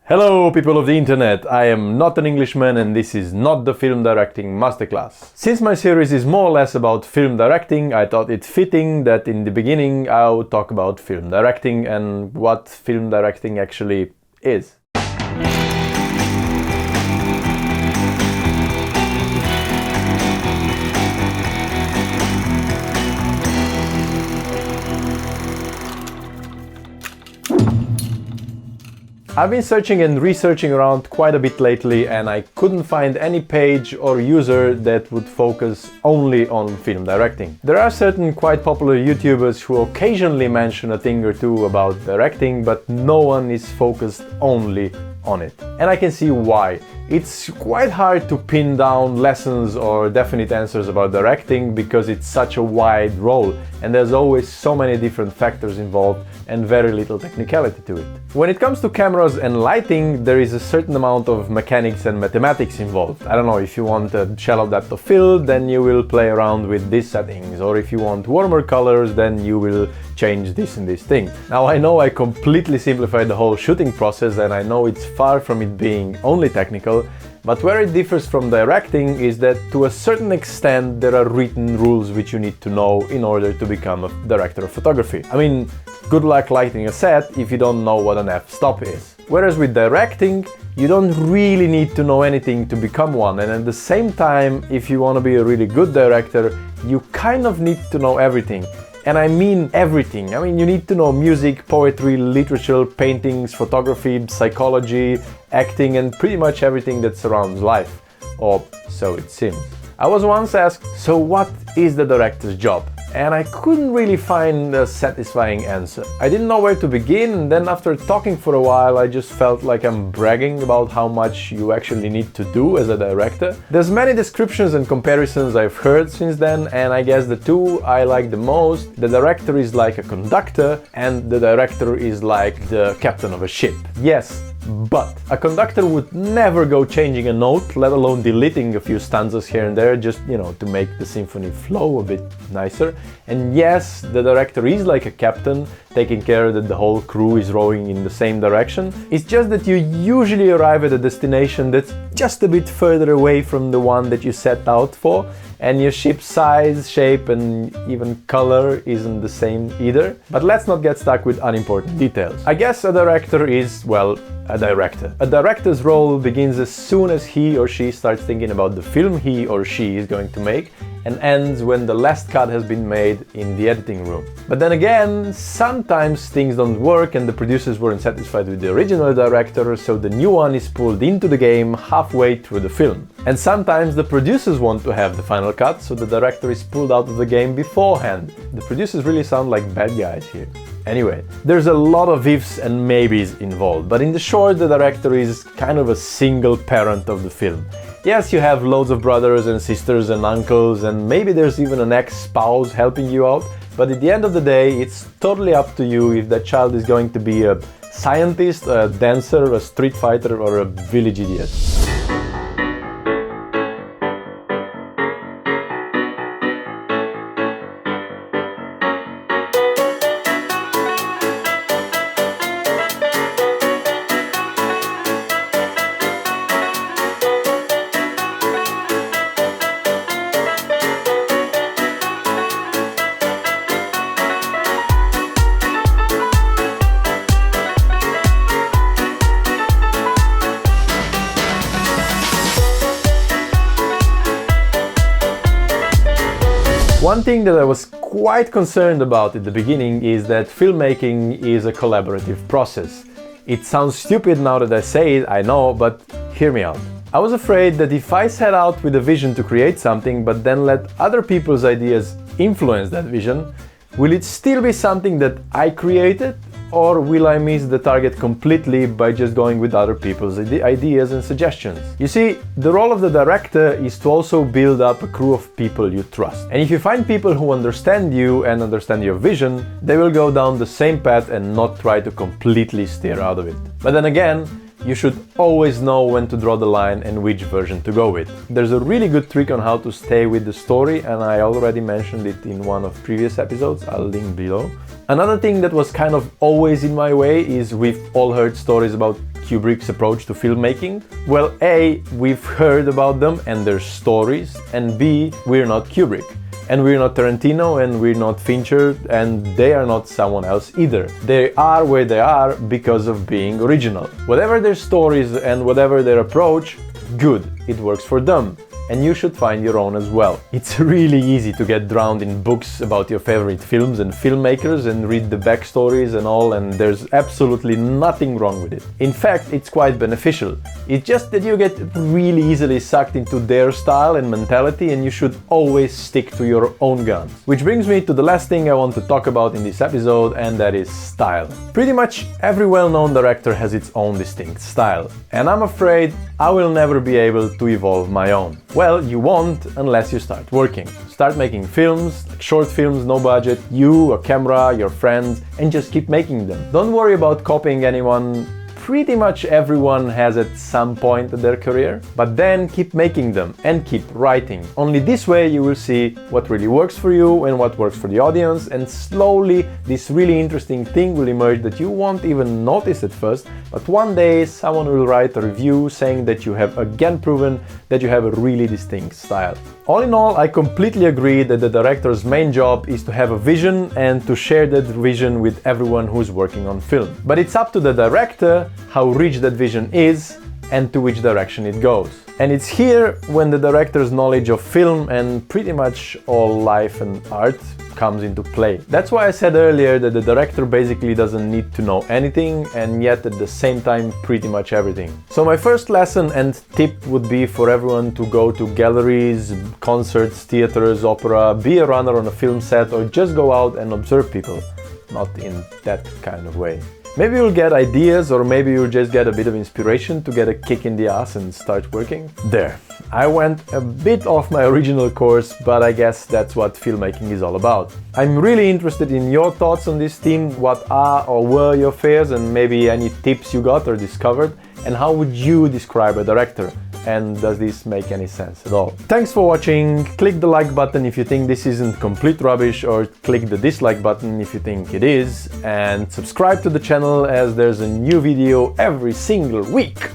Hello people of the internet, I am not an Englishman and this is not the film directing masterclass. Since my series is more or less about film directing, I thought it fitting that in the beginning I would talk about film directing and what film directing actually is. I've been searching and researching around quite a bit lately and I couldn't find any page or user that would focus only on film directing. There are certain quite popular YouTubers who occasionally mention a thing or two about directing, but no one is focused only on it. And I can see why. It's quite hard to pin down lessons or definite answers about directing because it's such a wide role and there's always so many different factors involved and very little technicality to it. When it comes to cameras and lighting, there is a certain amount of mechanics and mathematics involved. I don't know, if you want a shallow depth of field, then you will play around with these settings, or if you want warmer colors, then you will change this and this thing. Now I know I completely simplified the whole shooting process and I know it's far from it being only technical, but where it differs from directing is that to a certain extent there are written rules which you need to know in order to become a director of photography. I mean, good luck lighting a set if you don't know what an f-stop is. Whereas with directing, you don't really need to know anything to become one, and at the same time, if you want to be a really good director, you kind of need to know everything. And I mean everything. I mean, you need to know music, poetry, literature, paintings, photography, psychology, acting, and pretty much everything that surrounds life. Or so it seems. I was once asked, so what is the director's job? And I couldn't really find a satisfying answer. I didn't know where to begin, and then after talking for a while I just felt like I'm bragging about how much you actually need to do as a director. There's many descriptions and comparisons I've heard since then, and I guess the two I like the most: the director is like a conductor and the director is like the captain of a ship. Yes, but a conductor would never go changing a note, let alone deleting a few stanzas here and there, just, to make the symphony flow a bit nicer. And yes, the director is like a captain, taking care that the whole crew is rowing in the same direction. It's just that you usually arrive at a destination that's just a bit further away from the one that you set out for, and your ship's size, shape, and even color isn't the same either. But let's not get stuck with unimportant details. I guess a director is, well, a director. A director's role begins as soon as he or she starts thinking about the film he or she is going to make, and ends when the last cut has been made in the editing room. But then again, sometimes things don't work and the producers weren't satisfied with the original director, so the new one is pulled into the game halfway through the film. And sometimes the producers want to have the final cut, so the director is pulled out of the game beforehand. The producers really sound like bad guys here. Anyway, there's a lot of ifs and maybes involved, but in the short, the director is kind of a single parent of the film. Yes, you have loads of brothers and sisters and uncles, and maybe there's even an ex-spouse helping you out, but at the end of the day, it's totally up to you if that child is going to be a scientist, a dancer, a street fighter, or a village idiot. One thing that I was quite concerned about at the beginning is that filmmaking is a collaborative process. It sounds stupid now that I say it, I know, but hear me out. I was afraid that if I set out with a vision to create something, but then let other people's ideas influence that vision, will it still be something that I created? Or will I miss the target completely by just going with other people's ideas and suggestions? You see, the role of the director is to also build up a crew of people you trust. And if you find people who understand you and understand your vision, they will go down the same path and not try to completely steer out of it. But then again, you should always know when to draw the line and which version to go with. There's a really good trick on how to stay with the story, and I already mentioned it in one of previous episodes, I'll link below. Another thing that was kind of always in my way is we've all heard stories about Kubrick's approach to filmmaking? Well, A, we've heard about them and their stories, and B, we're not Kubrick. And we're not Tarantino, and we're not Fincher, and they are not someone else either. They are where they are because of being original. Whatever their stories and whatever their approach, good, it works for them. And you should find your own as well. It's really easy to get drowned in books about your favorite films and filmmakers and read the backstories and all, and there's absolutely nothing wrong with it. In fact, it's quite beneficial. It's just that you get really easily sucked into their style and mentality, and you should always stick to your own guns. Which brings me to the last thing I want to talk about in this episode, and that is style. Pretty much every well-known director has its own distinct style, and I'm afraid I will never be able to evolve my own. Well, you won't unless you start working. Start making films, like short films, no budget, you, a camera, your friends, and just keep making them. Don't worry about copying anyone. Pretty much everyone has at some point in their career, but then keep making them and keep writing. Only this way you will see what really works for you and what works for the audience, and slowly this really interesting thing will emerge that you won't even notice at first, but one day someone will write a review saying that you have again proven that you have a really distinct style. All in all, I completely agree that the director's main job is to have a vision and to share that vision with everyone who's working on film. But it's up to the director how rich that vision is and to which direction it goes. And it's here when the director's knowledge of film and pretty much all life and art comes into play. That's why I said earlier that the director basically doesn't need to know anything, and yet at the same time pretty much everything. So my first lesson and tip would be for everyone to go to galleries, concerts, theaters, opera, be a runner on a film set, or just go out and observe people. Not in that kind of way. Maybe you'll get ideas, or maybe you'll just get a bit of inspiration to get a kick in the ass and start working. There. I went a bit off my original course, but I guess that's what filmmaking is all about. I'm really interested in your thoughts on this theme. What are or were your fears, and maybe any tips you got or discovered, and how would you describe a director? And does this make any sense at all? Thanks for watching. Click the like button if you think this isn't complete rubbish, or click the dislike button if you think it is, and subscribe to the channel as there's a new video every single week.